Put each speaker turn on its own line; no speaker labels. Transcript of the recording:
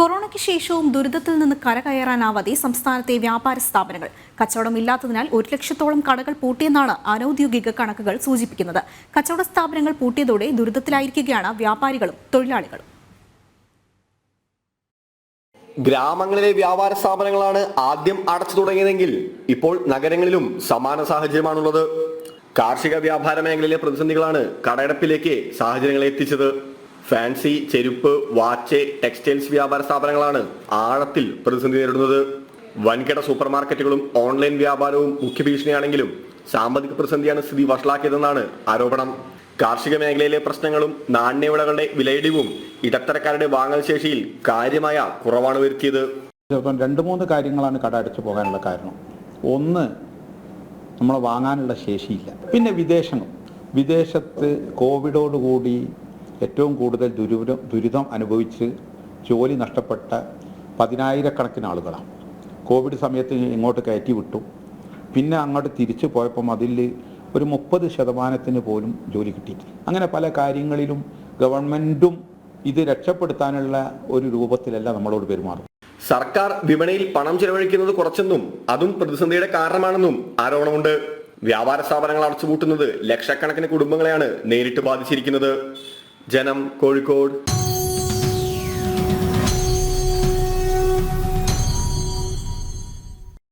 കൊറോണയ്ക്ക് ശേഷവും ദുരിതത്തിൽ നിന്ന് കരകയറാനാവാതെ സംസ്ഥാനത്തെ വ്യാപാര സ്ഥാപനങ്ങൾ കച്ചവടമില്ലാത്തതിനാൽ 1 ലക്ഷത്തോളം കടകൾ പൂട്ടിയെന്നാണ് അനൌദ്യോഗിക കണക്കുകൾ സൂചിപ്പിക്കുന്നത്. കച്ചവട സ്ഥാപനങ്ങൾ പൂട്ടിയതോടെ ദുരിതത്തിലായിരിക്കുകയാണ് വ്യാപാരികളും തൊഴിലാളികളും.
ഗ്രാമങ്ങളിലെ വ്യാപാര സ്ഥാപനങ്ങളാണ് ആദ്യം അടച്ചു തുടങ്ങിയതെങ്കിൽ ഇപ്പോൾ നഗരങ്ങളിലും സമാന സാഹചര്യമാണുള്ളത്. കാർഷിക വ്യാപാര മേഖലയിലെ പ്രതിസന്ധികളാണ് കടയടപ്പിലേക്ക് സാഹചര്യങ്ങളെ എത്തിച്ചത്. ഫാൻസി, ചെരുപ്പ്, വാച്ച്, ടെക്സ്റ്റൈൽസ് വ്യാപാര സ്ഥാപനങ്ങളാണ് ആഴത്തിൽ പ്രതിസന്ധി നേരിടുന്നത്. വൻകിട സൂപ്പർ മാർക്കറ്റുകളും ഓൺലൈൻ വ്യാപാരവും മുഖ്യ ഭീഷണിയാണെങ്കിലും സാമ്പത്തിക പ്രതിസന്ധിയാണ് സ്ഥിതി വഷളാക്കിയതെന്നാണ് ആരോപണം. കാർഷിക മേഖലയിലെ പ്രശ്നങ്ങളും നാണ്യവിളകളുടെ വിലയിടിവും ഇടത്തരക്കാരുടെ വാങ്ങൽ ശേഷിയിൽ കാര്യമായ കുറവാണ് വരുത്തിയത്.
2-3 കാര്യങ്ങളാണ് കട അടച്ചു പോകാനുള്ള കാരണം. ഒന്ന്, നമ്മൾ വാങ്ങാനുള്ള ശേഷിയില്ല. പിന്നെ വിദേശത്ത് കോവിഡോടുകൂടി ഏറ്റവും കൂടുതൽ ദുരിതം അനുഭവിച്ച് ജോലി നഷ്ടപ്പെട്ട 10,000-കണക്കിന് ആളുകളാണ്. കോവിഡ് സമയത്ത് ഇങ്ങോട്ട് കയറ്റി വിട്ടു. പിന്നെ അങ്ങോട്ട് തിരിച്ചു പോയപ്പം അതിൽ ഒരു 30% പോലും ജോലി കിട്ടിയിട്ടില്ല. അങ്ങനെ പല കാര്യങ്ങളിലും ഗവൺമെൻറ്റും ഇത് രക്ഷപ്പെടുത്താനുള്ള ഒരു രൂപത്തിലല്ല നമ്മളോട് പെരുമാറും.
സർക്കാർ വിപണിയിൽ പണം ചെലവഴിക്കുന്നത് കുറച്ചെന്നും അതും പ്രതിസന്ധിയുടെ കാരണമാണെന്നും ആരോപണമുണ്ട്. വ്യാപാര സ്ഥാപനങ്ങൾ അടച്ചുപൂട്ടുന്നത് ലക്ഷക്കണക്കിന് കുടുംബങ്ങളെയാണ് നേരിട്ട് ബാധിച്ചിരിക്കുന്നത്. ജനം, കോഴിക്കോട്.